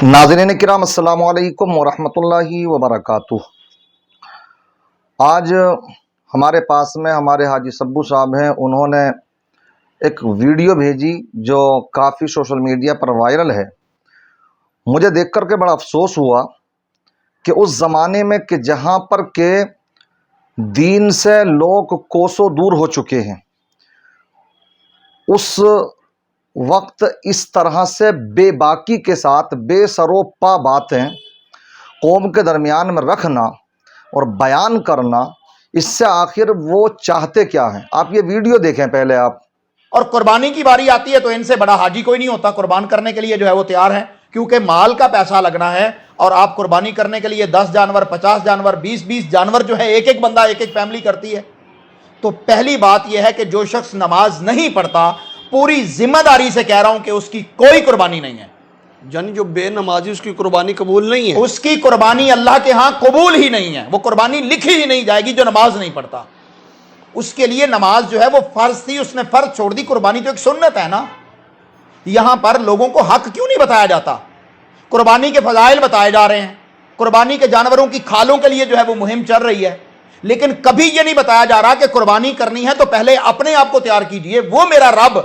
नाज़रीन किराम अस्सलामु अलैकुम वरहमतुल्लाहि वबरकातुह। आज हमारे पास में हमारे हाजी सब्बू साहब हैं। उन्होंने एक वीडियो भेजी जो काफ़ी सोशल मीडिया पर वायरल है। मुझे देख कर के बड़ा अफसोस हुआ कि उस ज़माने में कि जहाँ पर के दीन से लोग कोसों दूर हो चुके हैं, उस वक्त इस तरह से बेबाकी के साथ बेसरोपा बातें कौम के दरमियान में रखना और बयान करना, इससे आखिर वो चाहते क्या हैं? आप ये वीडियो देखें पहले आप। और कुर्बानी की बारी आती है तो इनसे बड़ा हाजी कोई नहीं होता। कुर्बान करने के लिए जो है वो तैयार है, क्योंकि माल का पैसा लगना है। और आप कुर्बानी करने के लिए 10 जानवर, 50 जानवर, 20 जानवर जो है एक एक बंदा, एक एक फैमिली करती है। तो पहली बात यह है कि जो शख्स नमाज नहीं पढ़ता, पूरी जिम्मेदारी से कह रहा हूं कि उसकी कोई कुर्बानी नहीं है। यानी जो बेनमाजी उसकी कुर्बानी कबूल नहीं है, उसकी कुर्बानी अल्लाह के यहां कबूल ही नहीं है। वो कुर्बानी लिखी ही नहीं जाएगी जो नमाज नहीं पढ़ता। उसके लिए नमाज जो है वो फर्ज थी, उसने फर्ज छोड़ दी। कुर्बानी तो एक सुन्नत है ना। यहां पर लोगों को हक क्यों नहीं बताया जाता? कुर्बानी के फजाइल बताए जा रहे हैं, कुर्बानी के जानवरों की खालों के लिए जो है वो मुहिम चल रही है, लेकिन कभी यह नहीं बताया जा रहा कि कुर्बानी करनी है तो पहले अपने आप को तैयार कीजिए। वो मेरा रब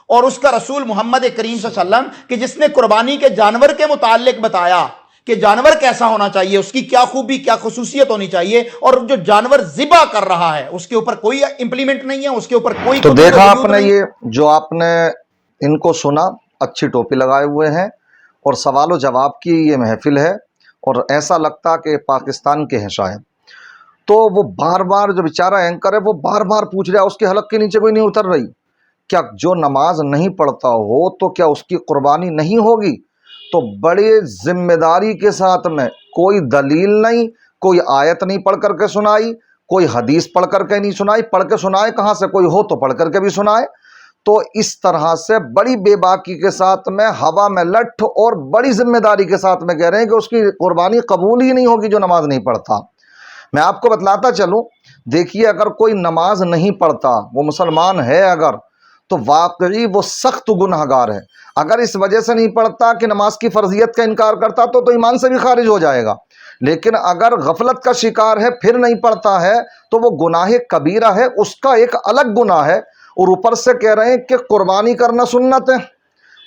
और उसका रसूल मोहम्मद करीम सल्लल्लाहु अलैहि वसल्लम कि जिसने कुर्बानी के जानवर के मुतालिक बताया कि जानवर कैसा होना चाहिए, उसकी क्या खूबी क्या खुसूसियत होनी चाहिए, और जो जानवर ज़िबा कर रहा है उसके ऊपर कोई इंप्लीमेंट नहीं है, उसके ऊपर कोई तो देखा आपने ये जो आपने इनको सुना, अच्छी टोपी लगाए हुए हैं और सवाल जवाब की ये महफिल है और ऐसा लगता कि पाकिस्तान के हैं शायद। तो वो बार बार जो बेचारा एंकर है वो बार बार पूछ रहा है, उसके हलक के नीचे कोई नहीं उतर रही। क्या जो नमाज नहीं पढ़ता हो तो क्या उसकी कुर्बानी नहीं होगी? तो बड़ी जिम्मेदारी के साथ में, कोई दलील नहीं, कोई आयत नहीं पढ़ करके सुनाई, कोई हदीस पढ़ करके नहीं सुनाई। पढ़ के सुनाए कहाँ से? कोई हो तो पढ़ करके भी सुनाए। तो इस तरह से बड़ी बेबाकी के साथ में, हवा में लठ और बड़ी जिम्मेदारी के साथ में कह रहे हैं कि उसकी कुर्बानी कबूल ही नहीं होगी जो नमाज नहीं पढ़ता। मैं आपको बतलाता चलूं, देखिए अगर कोई नमाज नहीं पढ़ता, वो मुसलमान है अगर, तो वाकई वो सख्त गुनहगार है। अगर इस वजह से नहीं पढ़ता कि नमाज की फर्जियत का इनकार करता तो ईमान से भी खारिज हो जाएगा। लेकिन अगर गफलत का शिकार है फिर नहीं पढ़ता है तो वो गुनाह कबीरा है, उसका एक अलग गुनाह है। और ऊपर से कह रहे हैं कि कुर्बानी करना सुन्नत है।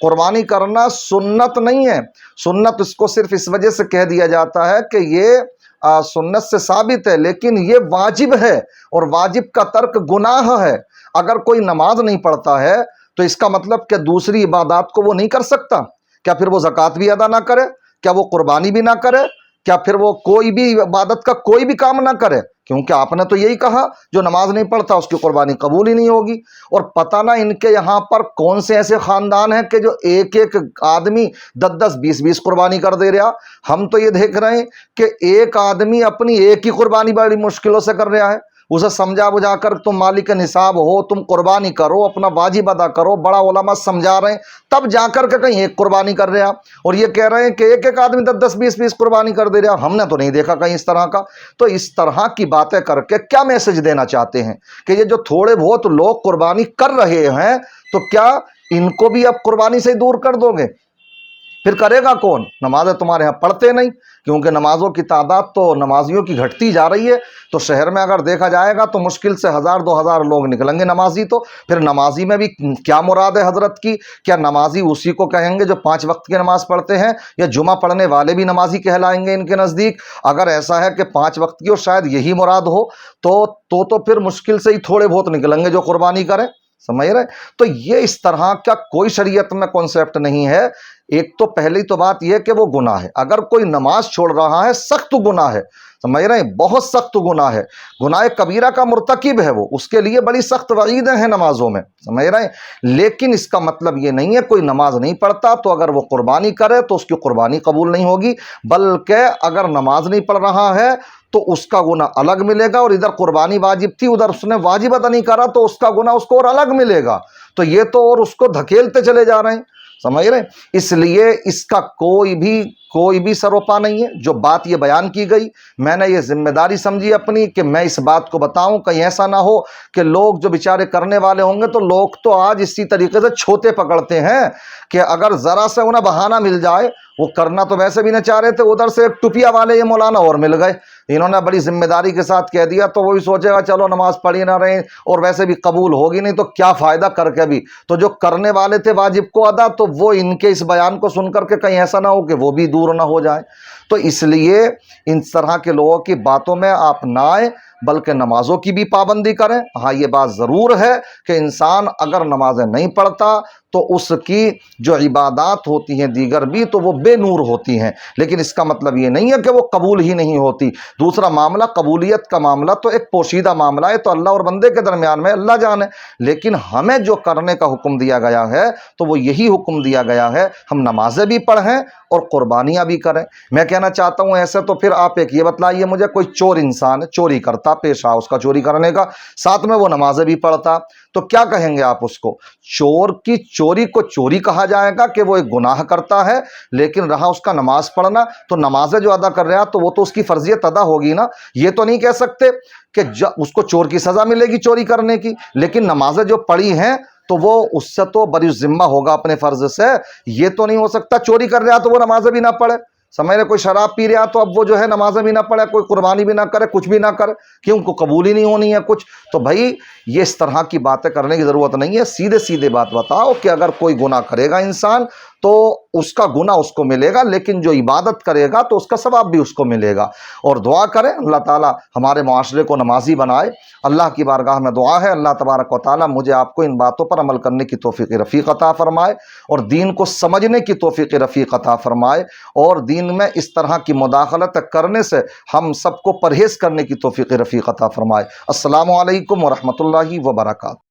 कुर्बानी करना सुन्नत नहीं है। सुन्नत इसको सिर्फ इस वजह से कह दिया जाता है कि ये सुन्नत से साबित है, लेकिन ये वाजिब है और वाजिब का तर्क गुनाह है। अगर कोई नमाज नहीं पढ़ता है तो इसका मतलब क्या दूसरी इबादत को वो नहीं कर सकता? क्या फिर वो ज़कात भी अदा ना करे? क्या वो कुर्बानी भी ना करे? क्या फिर वो कोई भी इबादत का कोई भी काम ना करे? क्योंकि आपने तो यही कहा जो नमाज नहीं पढ़ता उसकी कुर्बानी कबूल ही नहीं होगी। और पता ना इनके यहाँ पर कौन से ऐसे ख़ानदान हैं कि जो एक एक आदमी 10-10, 20-20 कुर्बानी कर दे रहा। हम तो ये देख रहे हैं कि एक आदमी अपनी एक ही कुर्बानी बड़ी मुश्किलों से कर रहा है। उसे समझा बुझा कर तुम मालिक निसाब हो, तुम कुर्बानी करो, अपना वाजिब अदा करो, बड़ा उलमा समझा रहे हैं, तब जाकर के कहीं एक कुर्बानी कर रहे हैं। और ये कह रहे हैं कि एक एक आदमी 10-10, 20-20 कुर्बानी कर दे रहा। हमने तो नहीं देखा कहीं इस तरह का। तो इस तरह की बातें करके क्या मैसेज देना चाहते हैं कि ये जो थोड़े बहुत लोग कुर्बानी कर रहे हैं तो क्या इनको भी अब कुर्बानी से दूर कर दोगे? फिर करेगा कौन? नमाज़ें तुम्हारे यहाँ पढ़ते नहीं, क्योंकि नमाज़ों की तादाद तो नमाजियों की घटती जा रही है। तो शहर में अगर देखा जाएगा तो मुश्किल से 1000-2000 लोग निकलेंगे नमाजी। तो फिर नमाजी में भी क्या मुराद है हजरत की? क्या नमाजी उसी को कहेंगे जो 5 वक्त की नमाज पढ़ते हैं, या जुमा पढ़ने वाले भी नमाजी कहलाएंगे इनके नज़दीक? अगर ऐसा है कि 5 वक्त की और शायद यही मुराद हो तो फिर मुश्किल से ही थोड़े बहुत निकलेंगे जो कुर्बानी करें। समझ रहे? तो ये इस तरह का कोई शरीयत में कॉन्सेप्ट नहीं है। एक तो पहली तो बात यह कि वो गुनाह है। अगर कोई नमाज छोड़ रहा है, सख्त गुनाह है। समझ रहे हैं? बहुत सख्त गुनाह है। गुनाह कबीरा का मुर्तकिब है वो, उसके लिए बड़ी सख्त वईदें हैं नमाजों में। समझ रहे हैं? लेकिन इसका मतलब ये नहीं है कोई नमाज नहीं पढ़ता तो अगर वो कुर्बानी करे तो उसकी कुर्बानी कबूल नहीं होगी। बल्कि अगर नमाज नहीं पढ़ रहा है तो उसका गुनाह अलग मिलेगा, और इधर कुर्बानी वाजिब थी, उधर उसने वाजिब अदा नहीं करा तो उसका गुनाह उसको और अलग मिलेगा। तो ये तो और उसको धकेलते चले जा रहे हैं। समझ रहे? इसलिए इसका कोई भी کوئی بھی سروپا نہیں ہے. جو بات یہ بیان کی گئی میں نے یہ ذمہ داری سمجھی اپنی کہ میں اس بات کو بتاؤں, کہیں ایسا نہ ہو کہ لوگ جو بیچارے کرنے والے ہوں گے, تو لوگ تو آج اسی طریقے سے چھوتے پکڑتے ہیں کہ اگر ذرا سے انہیں بہانہ مل جائے, وہ کرنا تو ویسے بھی نہ چاہ رہے تھے, ادھر سے ایک ٹپیا والے یہ مولانا اور مل گئے, انہوں نے بڑی ذمہ داری کے ساتھ کہہ دیا, تو وہ بھی سوچے گا چلو نماز پڑھی نہ رہے اور ویسے بھی قبول ہوگی نہیں تو کیا فائدہ کر کے بھی. تو جو کرنے والے تھے واجب کو ادا, تو وہ ان کے اس بیان کو سن کر کے کہیں ایسا نہ ہو کہ وہ بھی دور نہ ہو جائیں. تو اس لیے ان طرح کے لوگوں کی باتوں میں آپ نہ آئیں, بلکہ نمازوں کی بھی پابندی کریں. ہاں یہ بات ضرور ہے کہ انسان اگر نمازیں نہیں پڑھتا تو اس کی جو عبادات ہوتی ہیں دیگر بھی, تو وہ بے نور ہوتی ہیں, لیکن اس کا مطلب یہ نہیں ہے کہ وہ قبول ہی نہیں ہوتی. دوسرا معاملہ, قبولیت کا معاملہ تو ایک پوشیدہ معاملہ ہے, تو اللہ اور بندے کے درمیان میں اللہ جانے, لیکن ہمیں جو کرنے کا حکم دیا گیا ہے تو وہ یہی حکم دیا گیا ہے, ہم نمازیں بھی پڑھیں اور قربانیاں بھی کریں. میں کہنا چاہتا ہوں ایسے تو پھر آپ ایک یہ بتلائیے مجھے, کوئی چور انسان ہے, چوری کرتا, پیشہ اس کا چوری کرنے کا, ساتھ میں وہ نمازیں بھی پڑھتا, تو کیا کہیں گے آپ اس کو؟ چور کی چوری کو چوری کہا جائے گا کہ وہ ایک گناہ کرتا ہے, لیکن رہا اس کا نماز پڑھنا, تو نمازیں جو ادا کر رہا تو وہ تو اس کی فرضیت ادا ہوگی نا. یہ تو نہیں کہہ سکتے کہ اس کو چور کی سزا ملے گی چوری کرنے کی, لیکن نمازیں جو پڑھی ہیں تو وہ اس سے تو بری ذمہ ہوگا اپنے فرض سے. یہ تو نہیں ہو سکتا چوری کر رہا تو وہ نمازیں بھی نہ پڑھے, سمجھ رہے, کوئی شراب پی رہا تو اب وہ جو ہے نمازیں بھی نہ پڑھے, کوئی قربانی بھی نہ کرے, کچھ بھی نہ کرے, کیوں کو قبول ہی نہیں ہونی ہے کچھ. تو بھائی یہ اس طرح کی باتیں کرنے کی ضرورت نہیں ہے. سیدھے سیدھے بات بتاؤ کہ اگر کوئی گناہ کرے گا انسان تو اس کا گناہ اس کو ملے گا, لیکن جو عبادت کرے گا تو اس کا ثواب بھی اس کو ملے گا. اور دعا کریں اللہ تعالیٰ ہمارے معاشرے کو نمازی بنائے. اللہ کی بارگاہ میں دعا ہے اللہ تبارک و تعالیٰ مجھے آپ کو ان باتوں پر عمل کرنے کی توفیق رفیق عطا فرمائے, اور دین کو سمجھنے کی توفیق رفیق عطا فرمائے, اور دین میں اس طرح کی مداخلت کرنے سے ہم سب کو پرہیز کرنے کی توفیق رفیق عطا فرمائے. السلام علیکم ورحمۃ اللہ وبرکاتہ.